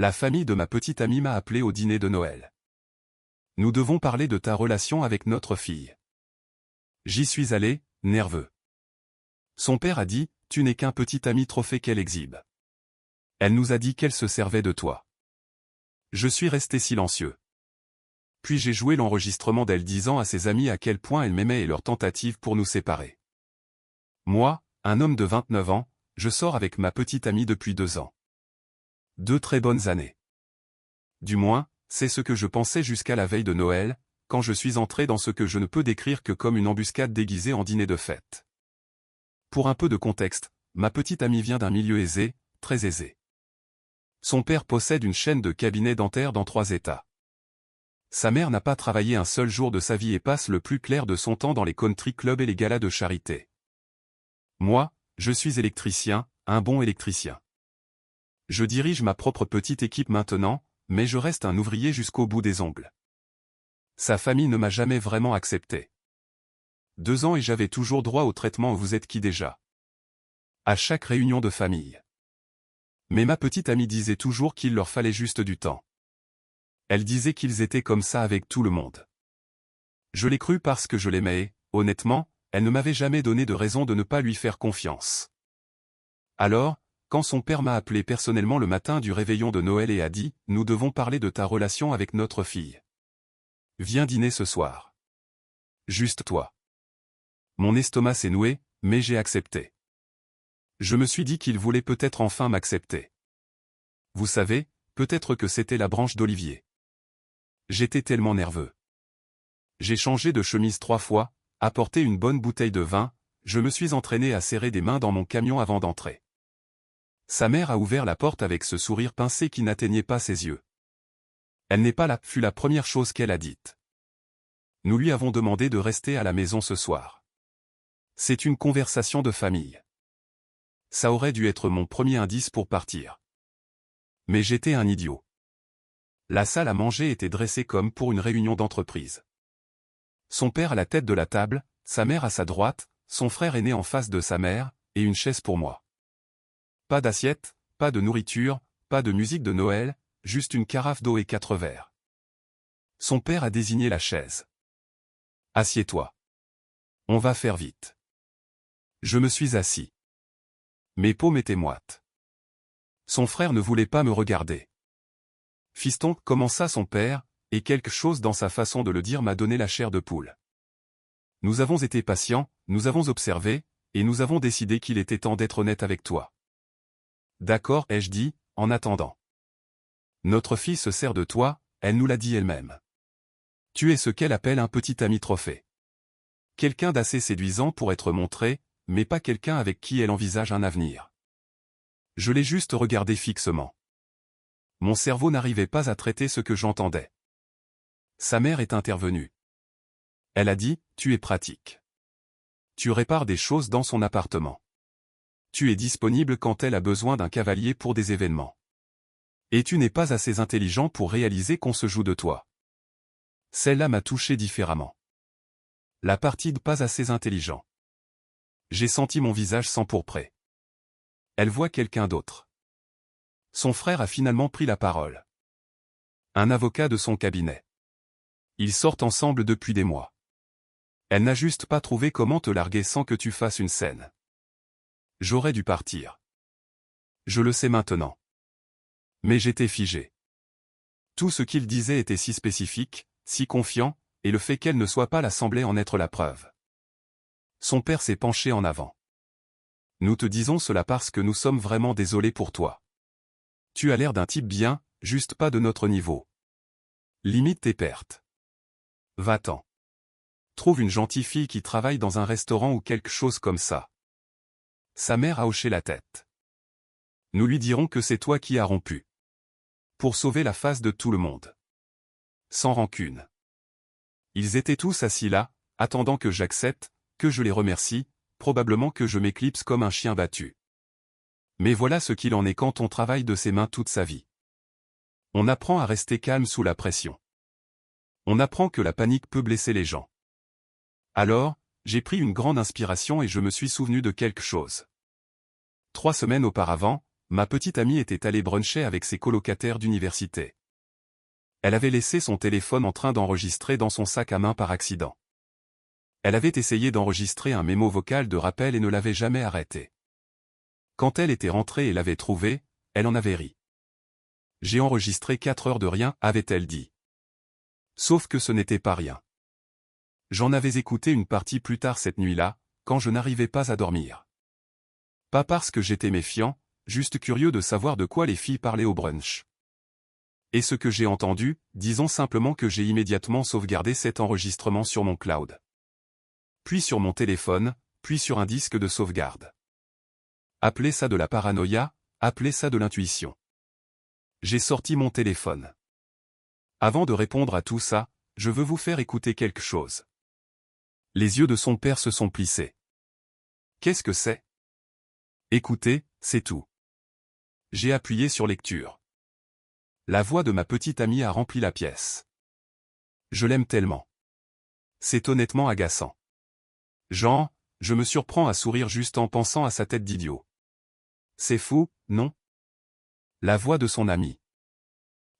La famille de ma petite amie m'a appelé au dîner de Noël. Nous devons parler de ta relation avec notre fille. J'y suis allé, nerveux. Son père a dit, tu n'es qu'un petit ami trophée qu'elle exhibe. Elle nous a dit qu'elle se servait de toi. Je suis resté silencieux. Puis j'ai joué l'enregistrement d'elle disant à ses amis à quel point elle m'aimait et leur tentative pour nous séparer. Moi, un homme de 29 ans, je sors avec ma petite amie depuis 2 ans. 2 très bonnes années. Du moins, c'est ce que je pensais jusqu'à la veille de Noël, quand je suis entré dans ce que je ne peux décrire que comme une embuscade déguisée en dîner de fête. Pour un peu de contexte, ma petite amie vient d'un milieu aisé, très aisé. Son père possède une chaîne de cabinets dentaires dans 3 États. Sa mère n'a pas travaillé un seul jour de sa vie et passe le plus clair de son temps dans les country clubs et les galas de charité. Moi, je suis électricien, un bon électricien. Je dirige ma propre petite équipe maintenant, mais je reste un ouvrier jusqu'au bout des ongles. Sa famille ne m'a jamais vraiment accepté. 2 ans et j'avais toujours droit au traitement vous êtes qui déjà. À chaque réunion de famille. Mais ma petite amie disait toujours qu'il leur fallait juste du temps. Elle disait qu'ils étaient comme ça avec tout le monde. Je l'ai cru parce que je l'aimais et, honnêtement, elle ne m'avait jamais donné de raison de ne pas lui faire confiance. Alors, quand son père m'a appelé personnellement le matin du réveillon de Noël et a dit « Nous devons parler de ta relation avec notre fille. Viens dîner ce soir. Juste toi. » Mon estomac s'est noué, mais j'ai accepté. Je me suis dit qu'il voulait peut-être enfin m'accepter. Vous savez, peut-être que c'était la branche d'olivier. J'étais tellement nerveux. J'ai changé de chemise 3 fois, apporté une bonne bouteille de vin, je me suis entraîné à serrer des mains dans mon camion avant d'entrer. Sa mère a ouvert la porte avec ce sourire pincé qui n'atteignait pas ses yeux. Elle n'est pas là, fut la première chose qu'elle a dite. Nous lui avons demandé de rester à la maison ce soir. C'est une conversation de famille. Ça aurait dû être mon premier indice pour partir. Mais j'étais un idiot. La salle à manger était dressée comme pour une réunion d'entreprise. Son père à la tête de la table, sa mère à sa droite, son frère aîné en face de sa mère, et une chaise pour moi. Pas d'assiette, pas de nourriture, pas de musique de Noël, juste une carafe d'eau et 4 verres. Son père a désigné la chaise. Assieds-toi. On va faire vite. Je me suis assis. Mes paumes étaient moites. Son frère ne voulait pas me regarder. Fiston, commença son père, et quelque chose dans sa façon de le dire m'a donné la chair de poule. Nous avons été patients, nous avons observé, et nous avons décidé qu'il était temps d'être honnête avec toi. D'accord, ai-je dit, en attendant. Notre fille se sert de toi, elle nous l'a dit elle-même. Tu es ce qu'elle appelle un petit ami trophée. Quelqu'un d'assez séduisant pour être montré, mais pas quelqu'un avec qui elle envisage un avenir. Je l'ai juste regardé fixement. Mon cerveau n'arrivait pas à traiter ce que j'entendais. Sa mère est intervenue. Elle a dit, tu es pratique. Tu répares des choses dans son appartement. Tu es disponible quand elle a besoin d'un cavalier pour des événements. Et tu n'es pas assez intelligent pour réaliser qu'on se joue de toi. Celle-là m'a touché différemment. La partie de pas assez intelligent. J'ai senti mon visage s'empourprer. Elle voit quelqu'un d'autre. Son frère a finalement pris la parole. Un avocat de son cabinet. Ils sortent ensemble depuis des mois. Elle n'a juste pas trouvé comment te larguer sans que tu fasses une scène. J'aurais dû partir. Je le sais maintenant. Mais j'étais figé. Tout ce qu'il disait était si spécifique, si confiant, et le fait qu'elle ne soit pas là semblait en être la preuve. Son père s'est penché en avant. Nous te disons cela parce que nous sommes vraiment désolés pour toi. Tu as l'air d'un type bien, juste pas de notre niveau. Limite tes pertes. Va-t'en. Trouve une gentille fille qui travaille dans un restaurant ou quelque chose comme ça. Sa mère a hoché la tête. Nous lui dirons que c'est toi qui as rompu. Pour sauver la face de tout le monde. Sans rancune. Ils étaient tous assis là, attendant que j'accepte, que je les remercie, probablement que je m'éclipse comme un chien battu. Mais voilà ce qu'il en est quand on travaille de ses mains toute sa vie. On apprend à rester calme sous la pression. On apprend que la panique peut blesser les gens. Alors, j'ai pris une grande inspiration et je me suis souvenu de quelque chose. 3 semaines auparavant, ma petite amie était allée bruncher avec ses colocataires d'université. Elle avait laissé son téléphone en train d'enregistrer dans son sac à main par accident. Elle avait essayé d'enregistrer un mémo vocal de rappel et ne l'avait jamais arrêté. Quand elle était rentrée et l'avait trouvé, elle en avait ri. « J'ai enregistré 4 heures de rien », avait-elle dit. Sauf que ce n'était pas rien. J'en avais écouté une partie plus tard cette nuit-là, quand je n'arrivais pas à dormir. Pas parce que j'étais méfiant, juste curieux de savoir de quoi les filles parlaient au brunch. Et ce que j'ai entendu, disons simplement que j'ai immédiatement sauvegardé cet enregistrement sur mon cloud. Puis sur mon téléphone, puis sur un disque de sauvegarde. Appelez ça de la paranoïa, appelez ça de l'intuition. J'ai sorti mon téléphone. Avant de répondre à tout ça, je veux vous faire écouter quelque chose. Les yeux de son père se sont plissés. Qu'est-ce que c'est? Écoutez, c'est tout. J'ai appuyé sur lecture. La voix de ma petite amie a rempli la pièce. Je l'aime tellement. C'est honnêtement agaçant. Jean, je me surprends à sourire juste en pensant à sa tête d'idiot. C'est fou, non? La voix de son amie.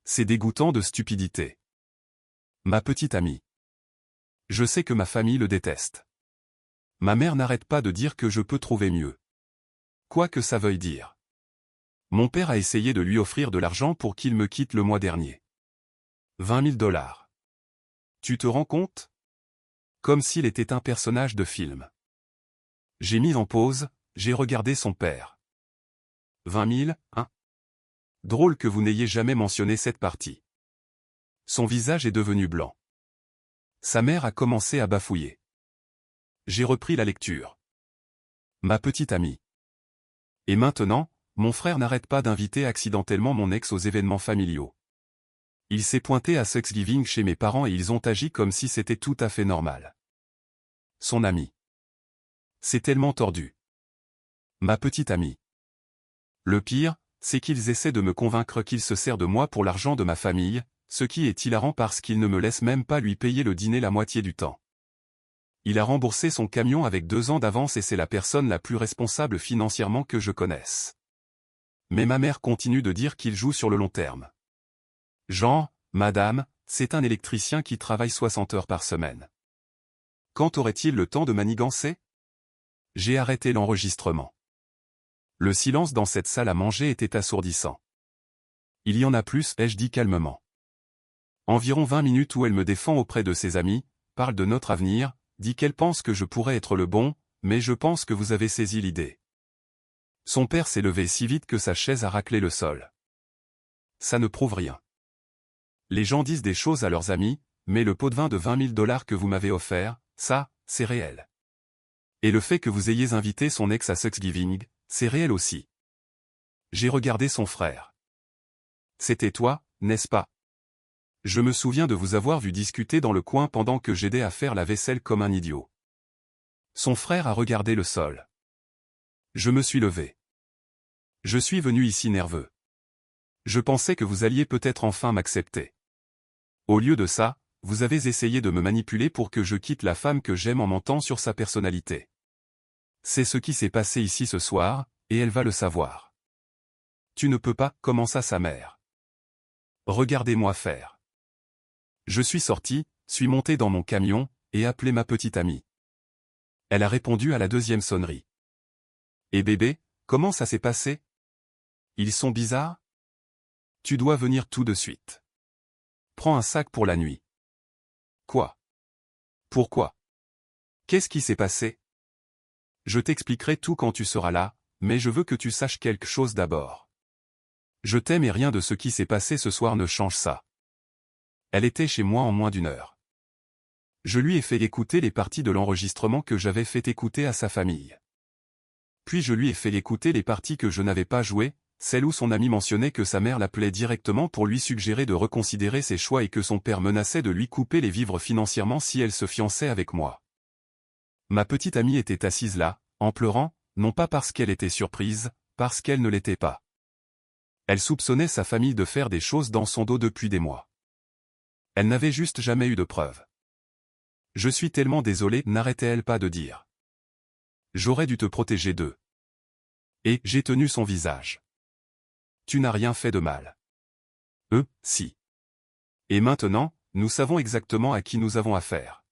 C'est dégoûtant de stupidité. Ma petite amie. Je sais que ma famille le déteste. Ma mère n'arrête pas de dire que je peux trouver mieux. Quoi que ça veuille dire. Mon père a essayé de lui offrir de l'argent pour qu'il me quitte le mois dernier. 20 000 $. Tu te rends compte? Comme s'il était un personnage de film. J'ai mis en pause, j'ai regardé son père. 20 000, hein? Drôle que vous n'ayez jamais mentionné cette partie. Son visage est devenu blanc. Sa mère a commencé à bafouiller. J'ai repris la lecture. Ma petite amie. Et maintenant, mon frère n'arrête pas d'inviter accidentellement mon ex aux événements familiaux. Il s'est pointé à Thanksgiving chez mes parents et ils ont agi comme si c'était tout à fait normal. Son ami. C'est tellement tordu. Ma petite amie. Le pire, c'est qu'ils essaient de me convaincre qu'il se sert de moi pour l'argent de ma famille, ce qui est hilarant parce qu'il ne me laisse même pas lui payer le dîner la moitié du temps. Il a remboursé son camion avec 2 ans d'avance et c'est la personne la plus responsable financièrement que je connaisse. Mais ma mère continue de dire qu'il joue sur le long terme. Jean, madame, c'est un électricien qui travaille 60 heures par semaine. Quand aurait-il le temps de manigancer? J'ai arrêté l'enregistrement. Le silence dans cette salle à manger était assourdissant. Il y en a plus, ai-je dit calmement. Environ 20 minutes où elle me défend auprès de ses amis, parle de notre avenir, dit qu'elle pense que je pourrais être le bon, mais je pense que vous avez saisi l'idée. Son père s'est levé si vite que sa chaise a raclé le sol. Ça ne prouve rien. Les gens disent des choses à leurs amis, mais le pot de vin de 20 000 $ que vous m'avez offert, ça, c'est réel. Et le fait que vous ayez invité son ex à Thanksgiving, c'est réel aussi. J'ai regardé son frère. C'était toi, n'est-ce pas? Je me souviens de vous avoir vu discuter dans le coin pendant que j'aidais à faire la vaisselle comme un idiot. Son frère a regardé le sol. Je me suis levé. Je suis venu ici nerveux. Je pensais que vous alliez peut-être enfin m'accepter. Au lieu de ça, vous avez essayé de me manipuler pour que je quitte la femme que j'aime en mentant sur sa personnalité. C'est ce qui s'est passé ici ce soir, et elle va le savoir. Tu ne peux pas, commença sa mère. Regardez-moi faire. Je suis sorti, suis monté dans mon camion, et appelé ma petite amie. Elle a répondu à la 2e sonnerie. Et bébé, comment ça s'est passé? Ils sont bizarres? Tu dois venir tout de suite. Prends un sac pour la nuit. Quoi? Pourquoi? Qu'est-ce qui s'est passé? Je t'expliquerai tout quand tu seras là, mais je veux que tu saches quelque chose d'abord. Je t'aime et rien de ce qui s'est passé ce soir ne change ça. Elle était chez moi en moins d'1 heure. Je lui ai fait écouter les parties de l'enregistrement que j'avais fait écouter à sa famille. Puis je lui ai fait écouter les parties que je n'avais pas jouées, celles où son ami mentionnait que sa mère l'appelait directement pour lui suggérer de reconsidérer ses choix et que son père menaçait de lui couper les vivres financièrement si elle se fiançait avec moi. Ma petite amie était assise là, en pleurant, non pas parce qu'elle était surprise, parce qu'elle ne l'était pas. Elle soupçonnait sa famille de faire des choses dans son dos depuis des mois. Elle n'avait juste jamais eu de preuves. Je suis tellement désolé, n'arrêtait-elle pas de dire. J'aurais dû te protéger d'eux. Et j'ai tenu son visage. tu n'as rien fait de mal. Si. Et maintenant, nous savons exactement à qui nous avons affaire.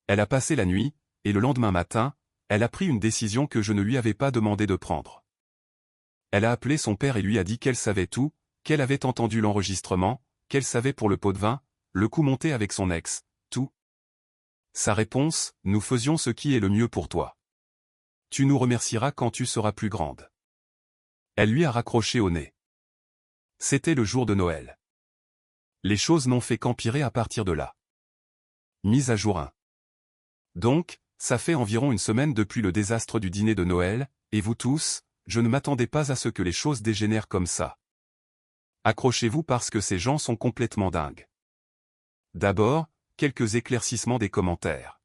Elle a passé la nuit, et le lendemain matin, elle a pris une décision que je ne lui avais pas demandé de prendre. Elle a appelé son père et lui a dit qu'elle savait tout, qu'elle avait entendu l'enregistrement, qu'elle savait pour le pot de vin, le coup monté avec son ex, tout. Sa réponse, nous faisions ce qui est le mieux pour toi. Tu nous remercieras quand tu seras plus grande. Elle lui a raccroché au nez. C'était le jour de Noël. Les choses n'ont fait qu'empirer à partir de là. Mise à jour 1. Donc, ça fait environ une semaine depuis le désastre du dîner de Noël, et vous tous, je ne m'attendais pas à ce que les choses dégénèrent comme ça. Accrochez-vous parce que ces gens sont complètement dingues. D'abord, quelques éclaircissements des commentaires.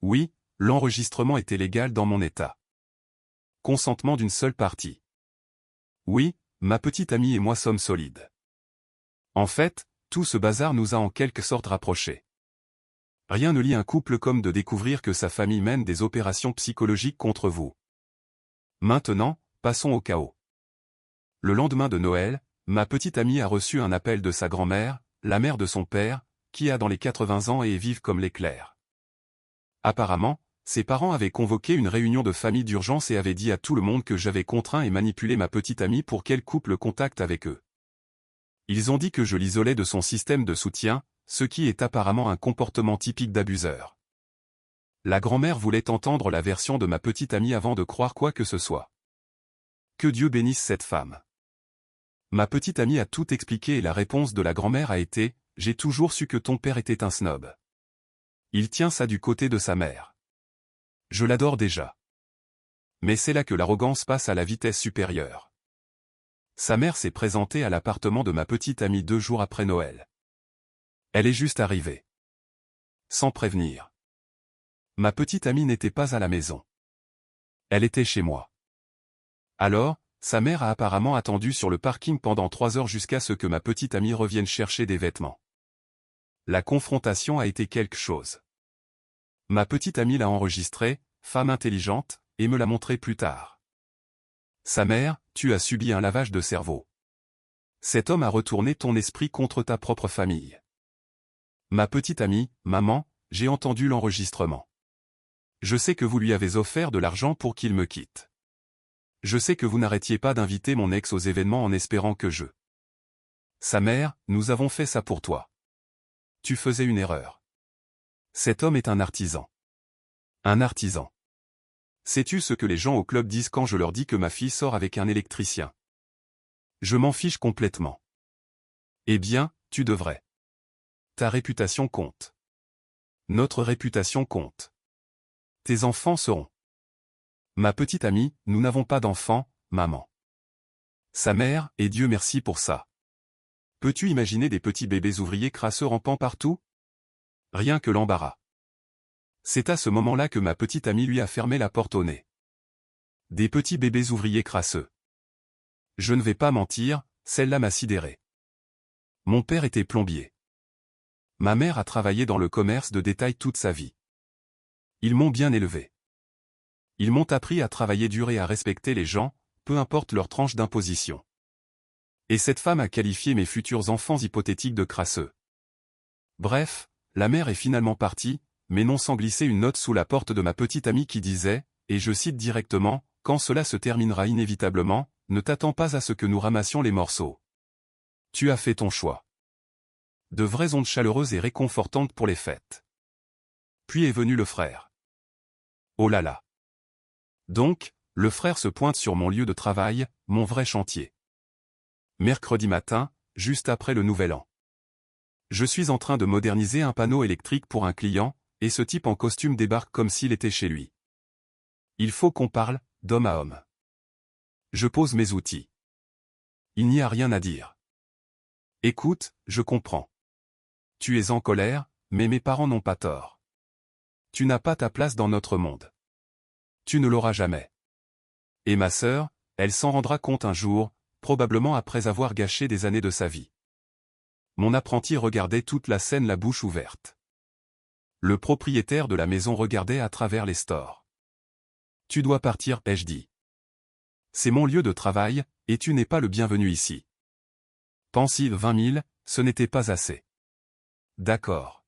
Oui, l'enregistrement était légal dans mon état. Consentement d'une seule partie. Oui, ma petite amie et moi sommes solides. En fait, tout ce bazar nous a en quelque sorte rapprochés. Rien ne lie un couple comme de découvrir que sa famille mène des opérations psychologiques contre vous. Maintenant, passons au chaos. Le lendemain de Noël, ma petite amie a reçu un appel de sa grand-mère, la mère de son père, qui a dans les 80 ans et est vive comme l'éclair. Apparemment, ses parents avaient convoqué une réunion de famille d'urgence et avaient dit à tout le monde que j'avais contraint et manipulé ma petite amie pour qu'elle coupe le contact avec eux. Ils ont dit que je l'isolais de son système de soutien, ce qui est apparemment un comportement typique d'abuseur. La grand-mère voulait entendre la version de ma petite amie avant de croire quoi que ce soit. Que Dieu bénisse cette femme. Ma petite amie a tout expliqué et la réponse de la grand-mère a été « J'ai toujours su que ton père était un snob. Il tient ça du côté de sa mère. Je l'adore déjà. Mais c'est là que l'arrogance passe à la vitesse supérieure. » Sa mère s'est présentée à l'appartement de ma petite amie 2 jours après Noël. Elle est juste arrivée. Sans prévenir. Ma petite amie n'était pas à la maison. Elle était chez moi. Alors, sa mère a apparemment attendu sur le parking pendant 3 heures jusqu'à ce que ma petite amie revienne chercher des vêtements. La confrontation a été quelque chose. Ma petite amie l'a enregistrée, femme intelligente, et me l'a montré plus tard. Sa mère, tu as subi un lavage de cerveau. Cet homme a retourné ton esprit contre ta propre famille. Ma petite amie, maman, j'ai entendu l'enregistrement. Je sais que vous lui avez offert de l'argent pour qu'il me quitte. Je sais que vous n'arrêtiez pas d'inviter mon ex aux événements en espérant que je... Sa mère, nous avons fait ça pour toi. Tu faisais une erreur. Cet homme est un artisan. Un artisan. Sais-tu ce que les gens au club disent quand je leur dis que ma fille sort avec un électricien? Je m'en fiche complètement. Eh bien, tu devrais. Ta réputation compte. Notre réputation compte. Tes enfants seront. Ma petite amie, nous n'avons pas d'enfants, maman. Sa mère, et Dieu merci pour ça. Peux-tu imaginer des petits bébés ouvriers crasseux rampant partout? Rien que l'embarras. C'est à ce moment-là que ma petite amie lui a fermé la porte au nez. Des petits bébés ouvriers crasseux. Je ne vais pas mentir, celle-là m'a sidéré. Mon père était plombier. Ma mère a travaillé dans le commerce de détail toute sa vie. Ils m'ont bien élevé. Ils m'ont appris à travailler dur et à respecter les gens, peu importe leur tranche d'imposition. Et cette femme a qualifié mes futurs enfants hypothétiques de crasseux. Bref, la mère est finalement partie, mais non sans glisser une note sous la porte de ma petite amie qui disait, et je cite directement, « Quand cela se terminera inévitablement, ne t'attends pas à ce que nous ramassions les morceaux. Tu as fait ton choix. » De vraies ondes chaleureuses et réconfortantes pour les fêtes. Puis est venu le frère. Oh là là. Donc, le frère se pointe sur mon lieu de travail, mon vrai chantier. Mercredi matin, juste après le Nouvel An. Je suis en train de moderniser un panneau électrique pour un client, et ce type en costume débarque comme s'il était chez lui. Il faut qu'on parle, d'homme à homme. Je pose mes outils. Il n'y a rien à dire. Écoute, je comprends. Tu es en colère, mais mes parents n'ont pas tort. Tu n'as pas ta place dans notre monde. Tu ne l'auras jamais. Et ma sœur, elle s'en rendra compte un jour, probablement après avoir gâché des années de sa vie. Mon apprenti regardait toute la scène la bouche ouverte. Le propriétaire de la maison regardait à travers les stores. Tu dois partir, ai-je dit. C'est mon lieu de travail, et tu n'es pas le bienvenu ici. Pensive 20 000, ce n'était pas assez. D'accord.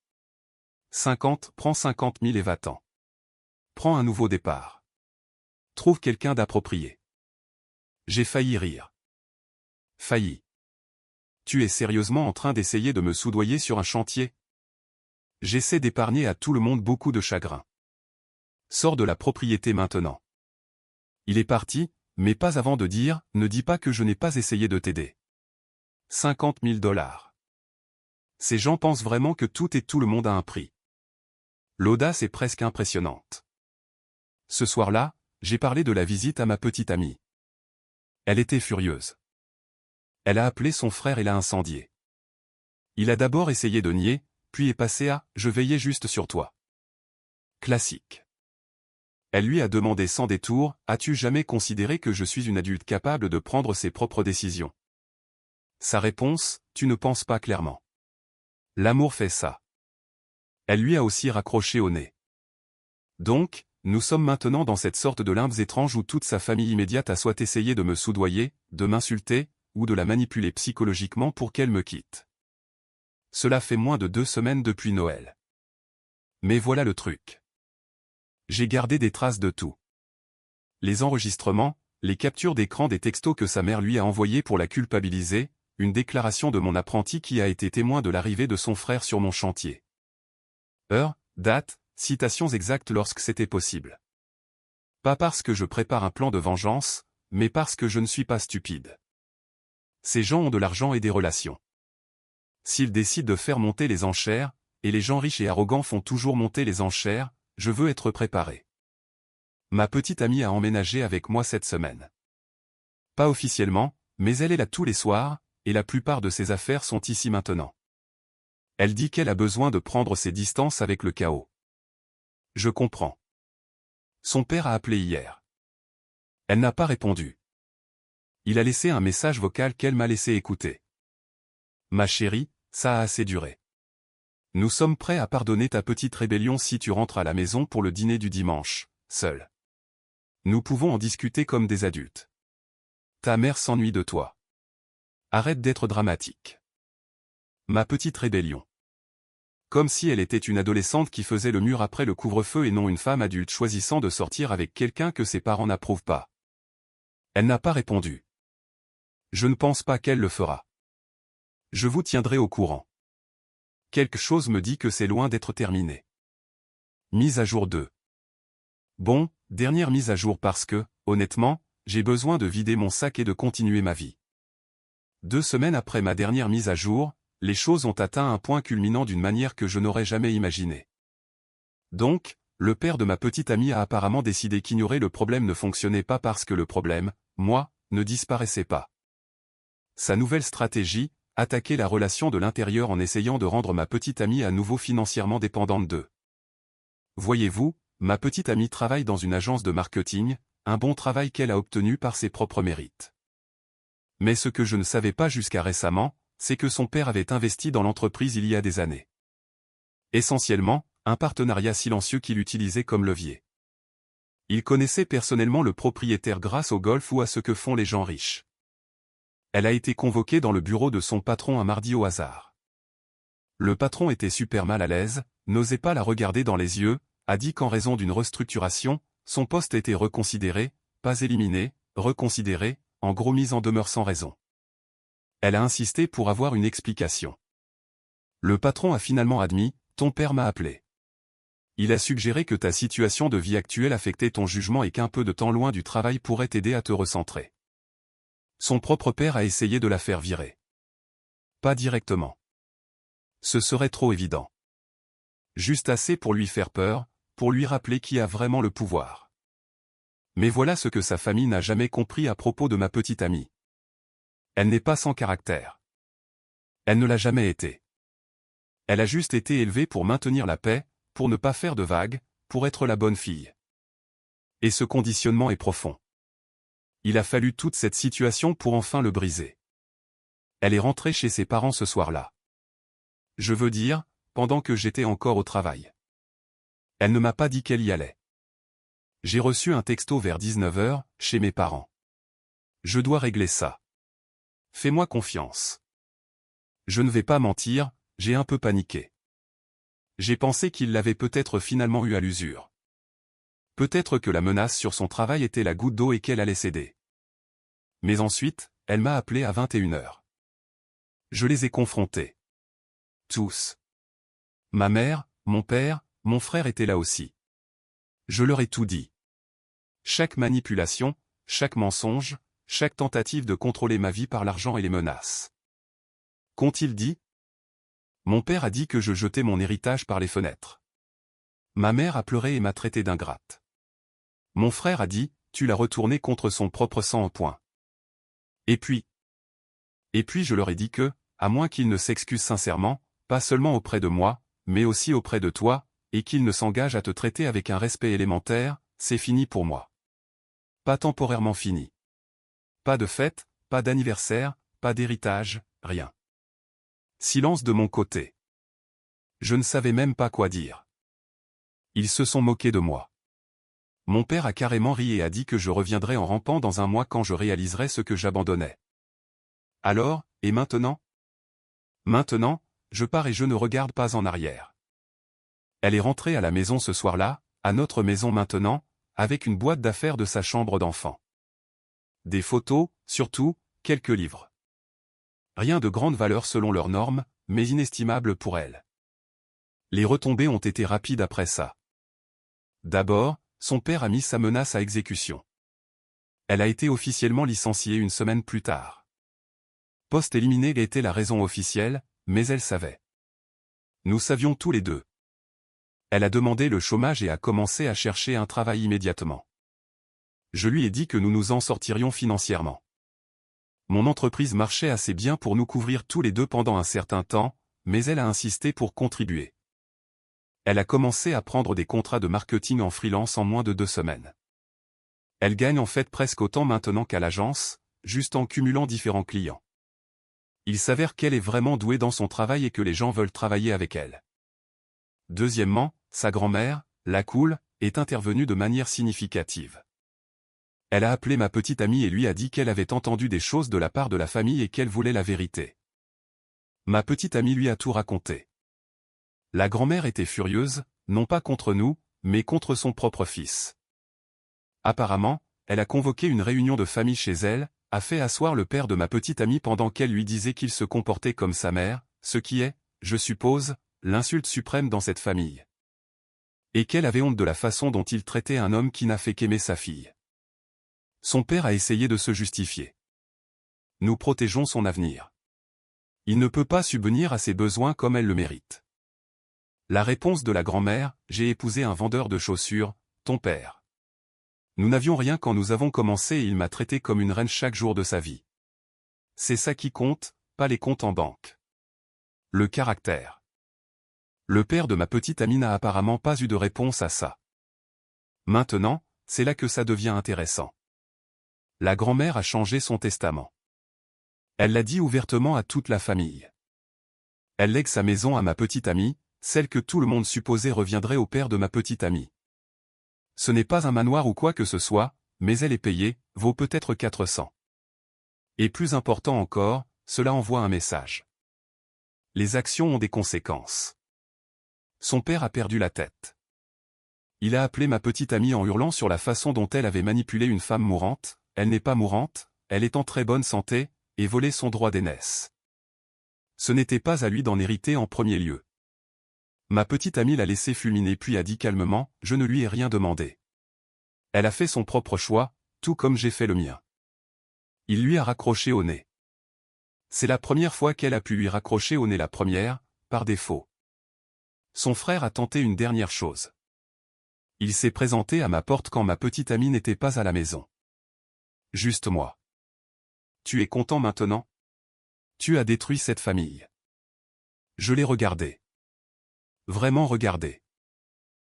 50, prends 50 000 et va-t'en. Prends un nouveau départ. Trouve quelqu'un d'approprié. J'ai failli rire. Failli. Tu es sérieusement en train d'essayer de me soudoyer sur un chantier? J'essaie d'épargner à tout le monde beaucoup de chagrin. Sors de la propriété maintenant. Il est parti, mais pas avant de dire, ne dis pas que je n'ai pas essayé de t'aider. 50 000 $. Ces gens pensent vraiment que tout et tout le monde a un prix. L'audace est presque impressionnante. Ce soir-là, j'ai parlé de la visite à ma petite amie. Elle était furieuse. Elle a appelé son frère et l'a incendié. Il a d'abord essayé de nier, puis est passé à « je veillais juste sur toi ». Classique. Elle lui a demandé sans détour « as-tu jamais considéré que je suis une adulte capable de prendre ses propres décisions ?» Sa réponse « tu ne penses pas clairement. L'amour fait ça. » Elle lui a aussi raccroché au nez. Donc, nous sommes maintenant dans cette sorte de limbes étrange où toute sa famille immédiate a soit essayé de me soudoyer, de m'insulter, ou de la manipuler psychologiquement pour qu'elle me quitte. Cela fait moins de 2 semaines depuis Noël. Mais voilà le truc. J'ai gardé des traces de tout. Les enregistrements, les captures d'écran des textos que sa mère lui a envoyés pour la culpabiliser, une déclaration de mon apprenti qui a été témoin de l'arrivée de son frère sur mon chantier. Heure, date, citations exactes lorsque c'était possible. Pas parce que je prépare un plan de vengeance, mais parce que je ne suis pas stupide. Ces gens ont de l'argent et des relations. S'ils décident de faire monter les enchères, et les gens riches et arrogants font toujours monter les enchères, je veux être préparé. Ma petite amie a emménagé avec moi cette semaine. Pas officiellement, mais elle est là tous les soirs, et la plupart de ses affaires sont ici maintenant. Elle dit qu'elle a besoin de prendre ses distances avec le chaos. Je comprends. Son père a appelé hier. Elle n'a pas répondu. Il a laissé un message vocal qu'elle m'a laissé écouter. Ma chérie, ça a assez duré. Nous sommes prêts à pardonner ta petite rébellion si tu rentres à la maison pour le dîner du dimanche, seul. Nous pouvons en discuter comme des adultes. Ta mère s'ennuie de toi. Arrête d'être dramatique. Ma petite rébellion. Comme si elle était une adolescente qui faisait le mur après le couvre-feu et non une femme adulte choisissant de sortir avec quelqu'un que ses parents n'approuvent pas. Elle n'a pas répondu. Je ne pense pas qu'elle le fera. Je vous tiendrai au courant. Quelque chose me dit que c'est loin d'être terminé. Mise à jour 2. Bon, dernière mise à jour parce que, honnêtement, j'ai besoin de vider mon sac et de continuer ma vie. 2 semaines après ma dernière mise à jour, les choses ont atteint un point culminant d'une manière que je n'aurais jamais imaginée. Donc, le père de ma petite amie a apparemment décidé qu'ignorer le problème ne fonctionnait pas parce que le problème, moi, ne disparaissait pas. Sa nouvelle stratégie, attaquer la relation de l'intérieur en essayant de rendre ma petite amie à nouveau financièrement dépendante d'eux. Voyez-vous, ma petite amie travaille dans une agence de marketing, un bon travail qu'elle a obtenu par ses propres mérites. Mais ce que je ne savais pas jusqu'à récemment, c'est que son père avait investi dans l'entreprise il y a des années. Essentiellement, un partenariat silencieux qu'il utilisait comme levier. Il connaissait personnellement le propriétaire grâce au golf ou à ce que font les gens riches. Elle a été convoquée dans le bureau de son patron un mardi au hasard. Le patron était super mal à l'aise, n'osait pas la regarder dans les yeux, a dit qu'en raison d'une restructuration, son poste était reconsidéré, pas éliminé, reconsidéré, en gros mise en demeure sans raison. Elle a insisté pour avoir une explication. Le patron a finalement admis, ton père m'a appelé. Il a suggéré que ta situation de vie actuelle affectait ton jugement et qu'un peu de temps loin du travail pourrait t'aider à te recentrer. Son propre père a essayé de la faire virer. Pas directement. Ce serait trop évident. Juste assez pour lui faire peur, pour lui rappeler qui a vraiment le pouvoir. Mais voilà ce que sa famille n'a jamais compris à propos de ma petite amie. Elle n'est pas sans caractère. Elle ne l'a jamais été. Elle a juste été élevée pour maintenir la paix, pour ne pas faire de vagues, pour être la bonne fille. Et ce conditionnement est profond. Il a fallu toute cette situation pour enfin le briser. Elle est rentrée chez ses parents ce soir-là. Je veux dire, pendant que j'étais encore au travail. Elle ne m'a pas dit qu'elle y allait. J'ai reçu un texto vers 19 h, chez mes parents. Je dois régler ça. Fais-moi confiance. Je ne vais pas mentir, j'ai un peu paniqué. J'ai pensé qu'il l'avait peut-être finalement eu à l'usure. Peut-être que la menace sur son travail était la goutte d'eau et qu'elle allait céder. Mais ensuite, elle m'a appelé à 21h. Je les ai confrontés. Tous. Ma mère, mon père, mon frère étaient là aussi. Je leur ai tout dit. Chaque manipulation, chaque mensonge, chaque tentative de contrôler ma vie par l'argent et les menaces. Qu'ont-ils dit? Mon père a dit que je jetais mon héritage par les fenêtres. Ma mère a pleuré et m'a traité d'ingrate. Mon frère a dit, tu l'as retourné contre son propre sang en point. Et puis je leur ai dit que, à moins qu'il ne s'excuse sincèrement, pas seulement auprès de moi, mais aussi auprès de toi, et qu'il ne s'engage à te traiter avec un respect élémentaire, c'est fini pour moi. Pas temporairement fini. Pas de fête, pas d'anniversaire, pas d'héritage, rien. Silence de mon côté. Je ne savais même pas quoi dire. Ils se sont moqués de moi. Mon père a carrément ri et a dit que je reviendrais en rampant dans un mois quand je réaliserais ce que j'abandonnais. Alors, et maintenant? Maintenant, je pars et je ne regarde pas en arrière. Elle est rentrée à la maison ce soir-là, à notre maison maintenant, avec une boîte d'affaires de sa chambre d'enfant. Des photos, surtout, quelques livres. Rien de grande valeur selon leurs normes, mais inestimable pour elle. Les retombées ont été rapides après ça. D'abord, son père a mis sa menace à exécution. Elle a été officiellement licenciée une semaine plus tard. Poste éliminé était la raison officielle, mais elle savait. Nous savions tous les deux. Elle a demandé le chômage et a commencé à chercher un travail immédiatement. Je lui ai dit que nous nous en sortirions financièrement. Mon entreprise marchait assez bien pour nous couvrir tous les deux pendant un certain temps, mais elle a insisté pour contribuer. Elle a commencé à prendre des contrats de marketing en freelance en moins de 2 semaines. Elle gagne en fait presque autant maintenant qu'à l'agence, juste en cumulant différents clients. Il s'avère qu'elle est vraiment douée dans son travail et que les gens veulent travailler avec elle. Deuxièmement, sa grand-mère, la cool, est intervenue de manière significative. Elle a appelé ma petite amie et lui a dit qu'elle avait entendu des choses de la part de la famille et qu'elle voulait la vérité. Ma petite amie lui a tout raconté. La grand-mère était furieuse, non pas contre nous, mais contre son propre fils. Apparemment, elle a convoqué une réunion de famille chez elle, a fait asseoir le père de ma petite amie pendant qu'elle lui disait qu'il se comportait comme sa mère, ce qui est, je suppose, l'insulte suprême dans cette famille. Et qu'elle avait honte de la façon dont il traitait un homme qui n'a fait qu'aimer sa fille. Son père a essayé de se justifier. Nous protégeons son avenir. Il ne peut pas subvenir à ses besoins comme elle le mérite. La réponse de la grand-mère, j'ai épousé un vendeur de chaussures, ton père. Nous n'avions rien quand nous avons commencé et il m'a traité comme une reine chaque jour de sa vie. C'est ça qui compte, pas les comptes en banque. Le caractère. Le père de ma petite amie n'a apparemment pas eu de réponse à ça. Maintenant, c'est là que ça devient intéressant. La grand-mère a changé son testament. Elle l'a dit ouvertement à toute la famille. Elle lègue sa maison à ma petite amie, celle que tout le monde supposait reviendrait au père de ma petite amie. Ce n'est pas un manoir ou quoi que ce soit, mais elle est payée, vaut peut-être 400. Et plus important encore, cela envoie un message. Les actions ont des conséquences. Son père a perdu la tête. Il a appelé ma petite amie en hurlant sur la façon dont elle avait manipulé une femme mourante, elle n'est pas mourante, elle est en très bonne santé, et volé son droit d'aînesse. Ce n'était pas à lui d'en hériter en premier lieu. Ma petite amie l'a laissé fulminer puis a dit calmement, je ne lui ai rien demandé. Elle a fait son propre choix, tout comme j'ai fait le mien. Il lui a raccroché au nez. C'est la première fois qu'elle a pu lui raccrocher au nez la première, par défaut. Son frère a tenté une dernière chose. Il s'est présenté à ma porte quand ma petite amie n'était pas à la maison. Juste moi. Tu es content maintenant? Tu as détruit cette famille. Je l'ai regardé. Vraiment regardé.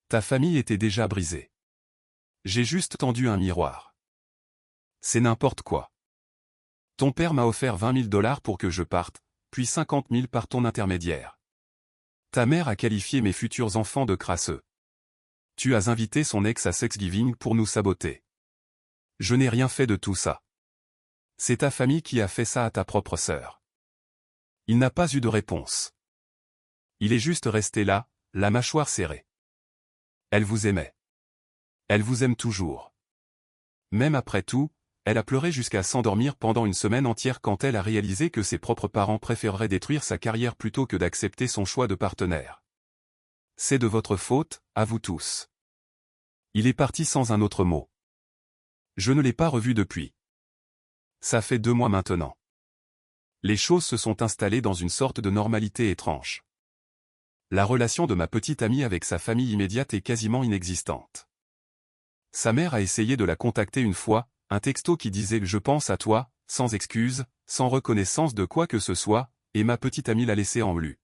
Ta famille était déjà brisée. J'ai juste tendu un miroir. C'est n'importe quoi. Ton père m'a offert 20 000 $ pour que je parte, puis 50 000 par ton intermédiaire. Ta mère a qualifié mes futurs enfants de crasseux. Tu as invité son ex à Thanksgiving pour nous saboter. Je n'ai rien fait de tout ça. C'est ta famille qui a fait ça à ta propre sœur. Il n'a pas eu de réponse. Il est juste resté là, la mâchoire serrée. Elle vous aimait. Elle vous aime toujours. Même après tout, elle a pleuré jusqu'à s'endormir pendant une semaine entière quand elle a réalisé que ses propres parents préféreraient détruire sa carrière plutôt que d'accepter son choix de partenaire. C'est de votre faute, à vous tous. Il est parti sans un autre mot. Je ne l'ai pas revu depuis. Ça fait 2 mois maintenant. Les choses se sont installées dans une sorte de normalité étrange. La relation de ma petite amie avec sa famille immédiate est quasiment inexistante. Sa mère a essayé de la contacter une fois, un texto qui disait « Je pense à toi », sans excuse, sans reconnaissance de quoi que ce soit, et ma petite amie l'a laissé en lu.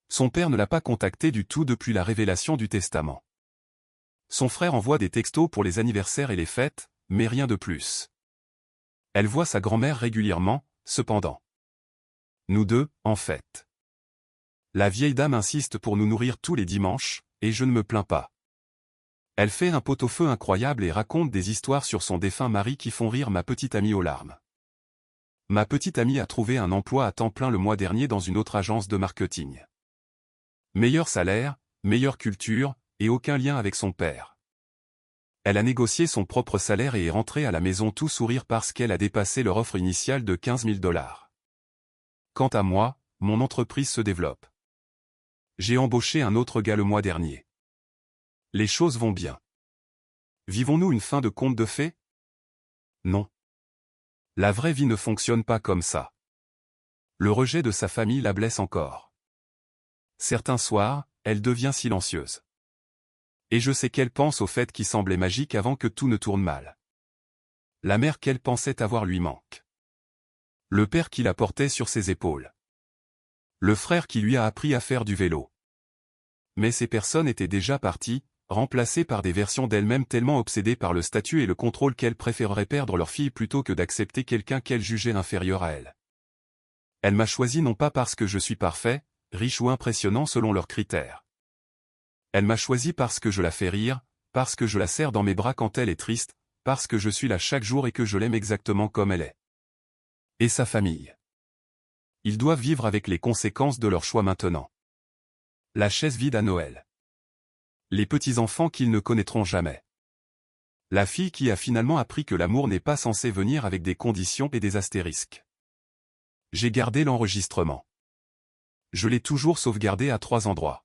Son père ne l'a pas contacté du tout depuis la révélation du testament. Son frère envoie des textos pour les anniversaires et les fêtes, mais rien de plus. Elle voit sa grand-mère régulièrement, cependant. Nous deux, en fait. La vieille dame insiste pour nous nourrir tous les dimanches, et je ne me plains pas. Elle fait un pot-au-feu incroyable et raconte des histoires sur son défunt mari qui font rire ma petite amie aux larmes. Ma petite amie a trouvé un emploi à temps plein le mois dernier dans une autre agence de marketing. Meilleur salaire, meilleure culture, et aucun lien avec son père. Elle a négocié son propre salaire et est rentrée à la maison tout sourire parce qu'elle a dépassé leur offre initiale de 15 000 $. Quant à moi, mon entreprise se développe. J'ai embauché un autre gars le mois dernier. Les choses vont bien. Vivons-nous une fin de conte de fées? Non. La vraie vie ne fonctionne pas comme ça. Le rejet de sa famille la blesse encore. Certains soirs, elle devient silencieuse. Et je sais qu'elle pense au fait qui semblait magique avant que tout ne tourne mal. La mère qu'elle pensait avoir lui manque. Le père qui la portait sur ses épaules. Le frère qui lui a appris à faire du vélo. Mais ces personnes étaient déjà parties, remplacées par des versions d'elles-mêmes tellement obsédées par le statut et le contrôle qu'elles préféreraient perdre leur fille plutôt que d'accepter quelqu'un qu'elles jugeaient inférieur à elles. Elle m'a choisi non pas parce que je suis parfait, riche ou impressionnant selon leurs critères. Elle m'a choisi parce que je la fais rire, parce que je la serre dans mes bras quand elle est triste, parce que je suis là chaque jour et que je l'aime exactement comme elle est. Et sa famille. Ils doivent vivre avec les conséquences de leur choix maintenant. La chaise vide à Noël. Les petits-enfants qu'ils ne connaîtront jamais. La fille qui a finalement appris que l'amour n'est pas censé venir avec des conditions et des astérisques. J'ai gardé l'enregistrement. Je l'ai toujours sauvegardé à 3 endroits.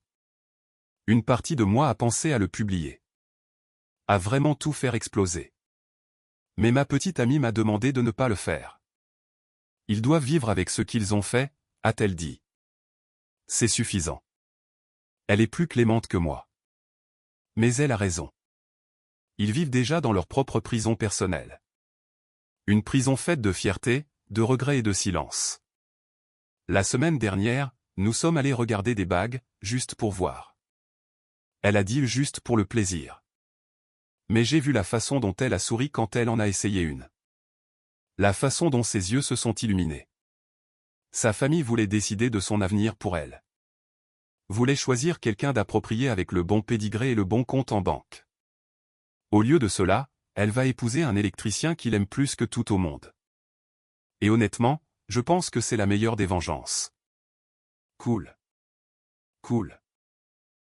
Une partie de moi a pensé à le publier. À vraiment tout faire exploser. Mais ma petite amie m'a demandé de ne pas le faire. Ils doivent vivre avec ce qu'ils ont fait, a-t-elle dit. C'est suffisant. Elle est plus clémente que moi. Mais elle a raison. Ils vivent déjà dans leur propre prison personnelle. Une prison faite de fierté, de regrets et de silence. La semaine dernière, nous sommes allés regarder des bagues, juste pour voir. Elle a dit juste pour le plaisir. Mais j'ai vu la façon dont elle a souri quand elle en a essayé une. La façon dont ses yeux se sont illuminés. Sa famille voulait décider de son avenir pour elle. Voulait choisir quelqu'un d'approprié avec le bon pédigré et le bon compte en banque. Au lieu de cela, elle va épouser un électricien qu'il aime plus que tout au monde. Et honnêtement, je pense que c'est la meilleure des vengeances. Cool. Cool.